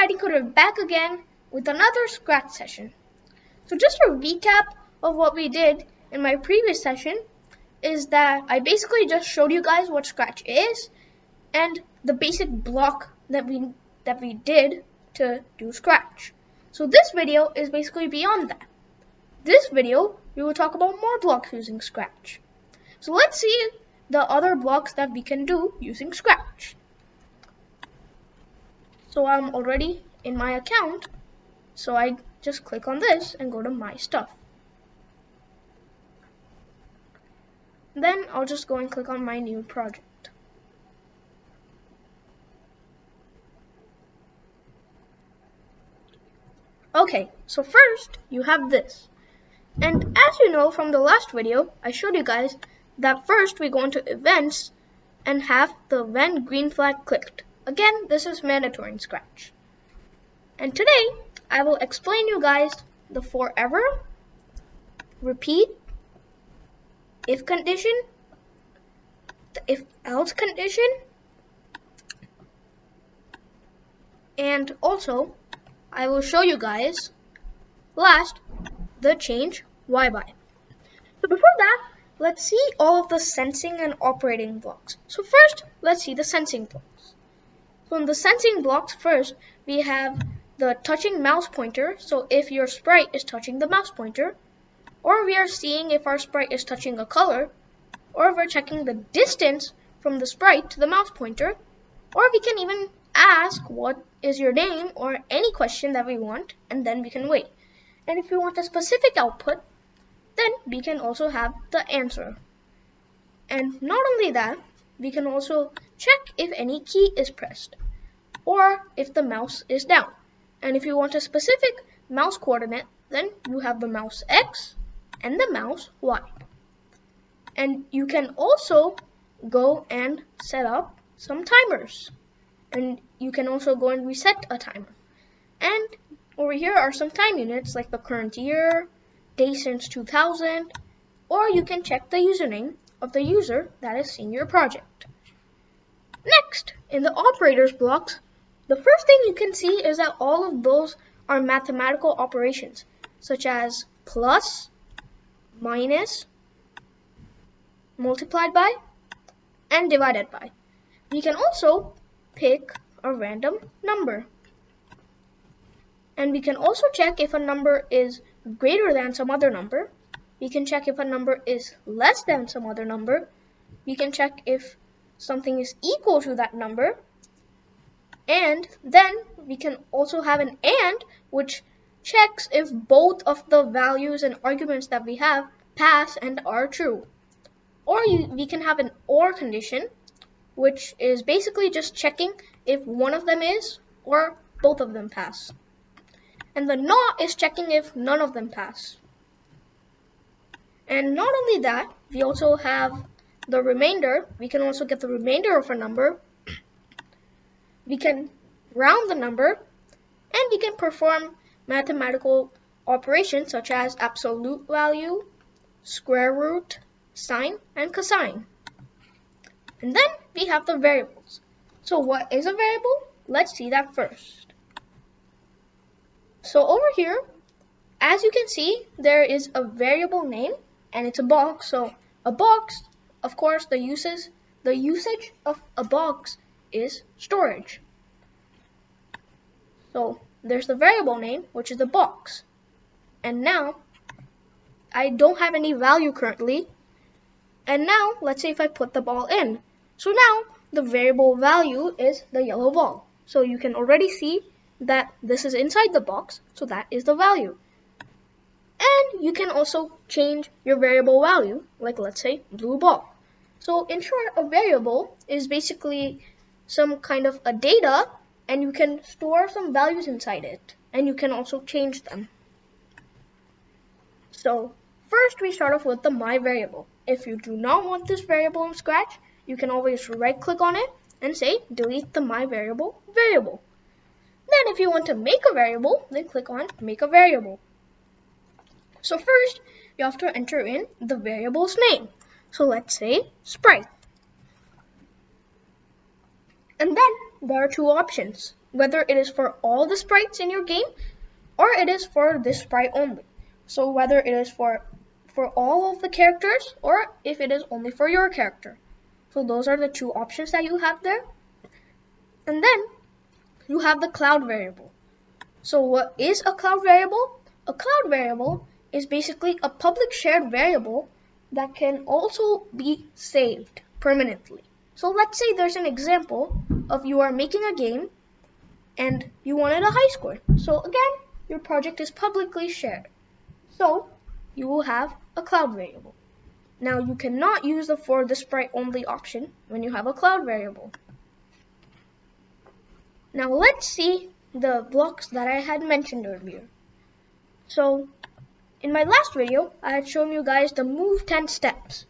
Writing Coder back again with another Scratch session. So just a recap of what we did in my previous session is that I basically just showed you guys what Scratch is and the basic block that we did to do Scratch. So this video is basically beyond that. This video we will talk about more blocks using Scratch. So let's see the other blocks that we can do using Scratch. So I'm already in my account, so I just click on this and go to my stuff. Then I'll just go and click on my new project. Okay, so first you have this. And as you know from the last video, I showed you guys that first we go into events and have the when green flag clicked. Again, this is mandatory in Scratch. And today, I will explain you guys the forever, repeat, if condition, the if else condition, and also I will show you guys last the change why by. So before that, let's see all of the sensing and operating blocks. So first, let's see the sensing blocks. So in the sensing blocks, first we have the touching mouse pointer. So if your sprite is touching the mouse pointer, or we are seeing if our sprite is touching a color, or we're checking the distance from the sprite to the mouse pointer, or we can even ask what is your name or any question that we want, and then we can wait. And if we want a specific output, then we can also have the answer. And not only that, we can also check if any key is pressed or if the mouse is down. And if you want a specific mouse coordinate, then you have the mouse X and the mouse Y. And you can also go and set up some timers. And you can also go and reset a timer. And over here are some time units like the current year, day since 2000, or you can check the username of the user that is seeing your project. Next, in the operators blocks, the first thing you can see is that all of those are mathematical operations, such as plus, minus, multiplied by, and divided by. We can also pick a random number. And we can also check if a number is greater than some other number. We can check if a number is less than some other number. We can check if something is equal to that number. And then we can also have an AND, which checks if both of the values and arguments that we have pass and are true. Or we can have an OR condition, which is basically just checking if one of them is or both of them pass. And the NOT is checking if none of them pass. And not only that, we also have the remainder. We can also get the remainder of a number. We can round the number, and we can perform mathematical operations such as absolute value, square root, sine, and cosine. And then we have the variables. So what is a variable? Let's see that first. So over here, as you can see, there is a variable name and it's a box. So a box, of course, the usage of a box is storage. So there's the variable name, which is the box. And now I don't have any value currently. And now let's say if I put the ball in. So now the variable value is the yellow ball. So you can already see that this is inside the box, so that is the value. And you can also change your variable value, like let's say blue ball. So in short, a variable is basically some kind of a data, and you can store some values inside it, and you can also change them. So first we start off with the my variable. If you do not want this variable in Scratch, you can always right click on it and say delete the my variable variable. Then if you want to make a variable, then click on make a variable. So first, you have to enter in the variable's name. So let's say sprite. And then there are two options, whether it is for all the sprites in your game or it is for this sprite only. So whether it is for all of the characters or if it is only for your character. So those are the two options that you have there. And then you have the cloud variable. So what is a cloud variable? A cloud variable is basically a public shared variable that can also be saved permanently. So let's say there's an example of you are making a game and you wanted a high score. So again, your project is publicly shared. So you will have a cloud variable. Now you cannot use the for the sprite only option when you have a cloud variable. Now let's see the blocks that I had mentioned earlier. So in my last video, I had shown you guys the move 10 steps.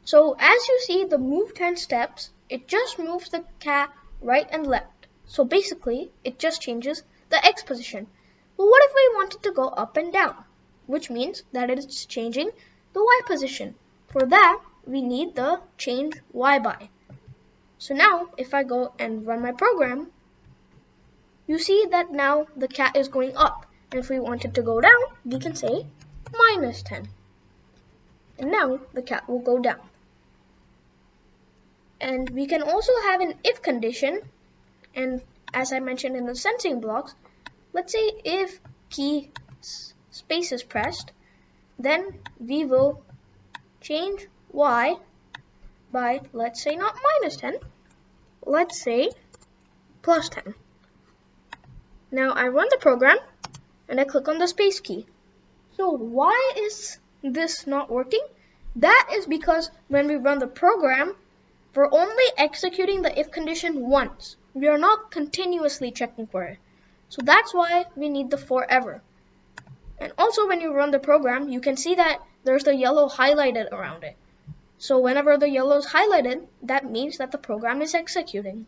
So as you see the move 10 steps, it just moves the cat right and left. So basically, it just changes the X position. But what if we wanted to go up and down? Which means that it's changing the Y position. For that, we need the change Y by. So now, if I go and run my program, you see that now the cat is going up. And if we wanted to go down, we can say -10. And now the cat will go down. And we can also have an if condition. And as I mentioned in the sensing blocks, let's say if key space is pressed, then we will change Y by, let's say not -10, let's say +10. Now I run the program and I click on the space key. So why is this not working? That is because when we run the program, we're only executing the if condition once. We are not continuously checking for it. So that's why we need the forever. And also when you run the program, you can see that there's the yellow highlighted around it. So whenever the yellow is highlighted, that means that the program is executing.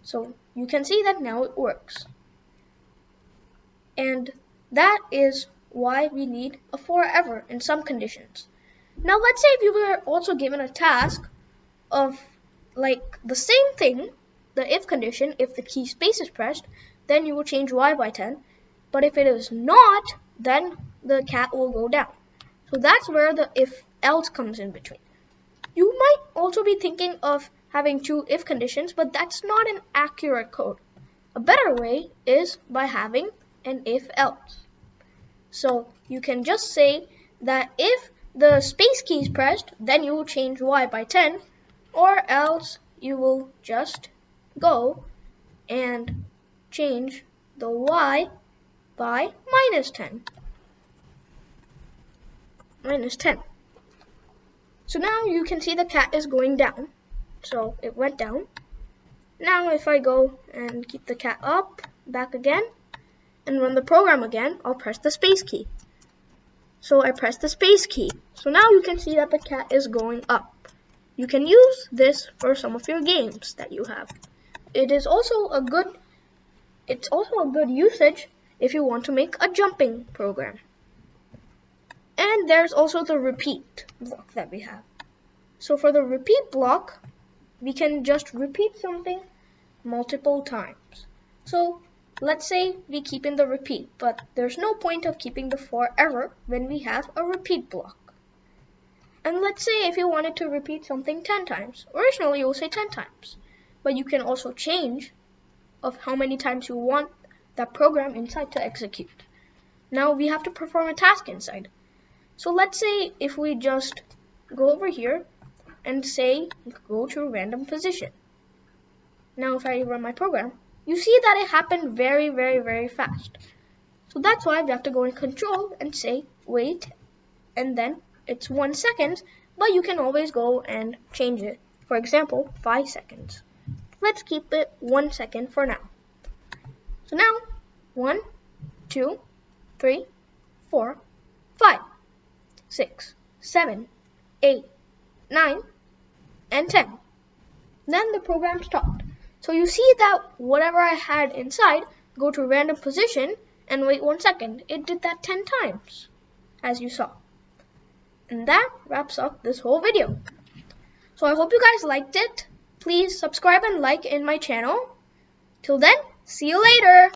So you can see that now it works. And that is why we need a forever in some conditions. Now let's say if you were also given a task of like the same thing, the if condition, if the key space is pressed, then you will change Y by 10. But if it is not, then the cat will go down. So that's where the if else comes in between. You might also be thinking of having two if conditions, but that's not an accurate code. A better way is by having an if else. So you can just say that if the space key is pressed, then you will change Y by 10, or else you will just go and change the Y by -10. -10. So now you can see the cat is going down. So it went down. Now if I go and keep the cat up, back again, and run the program again, I'll press the space key. So I press the space key. So now you can see that the cat is going up. You can use this for some of your games that you have. It's also a good usage if you want to make a jumping program. And there's also the repeat block that we have. So for the repeat block, we can just repeat something multiple times. So let's say we keep in the repeat, but there's no point of keeping the forever when we have a repeat block. And let's say if you wanted to repeat something 10 times, originally you will say 10 times, but you can also change of how many times you want that program inside to execute. Now we have to perform a task inside. So let's say if we just go over here and say go to random position. Now if I run my program, you see that it happened very, very, very fast. So that's why we have to go in control and say wait, and then it's 1 second, but you can always go and change it. For example, 5 seconds. Let's keep it 1 second for now. So now 1, 2, 3, 4, 5, 6, 7, 8, 9, and 10. Then the program stopped. So you see that whatever I had inside, go to random position and wait 1 second. It did that 10 times, as you saw. And that wraps up this whole video. So I hope you guys liked it. please subscribe and like in my channel. Till then, see you later.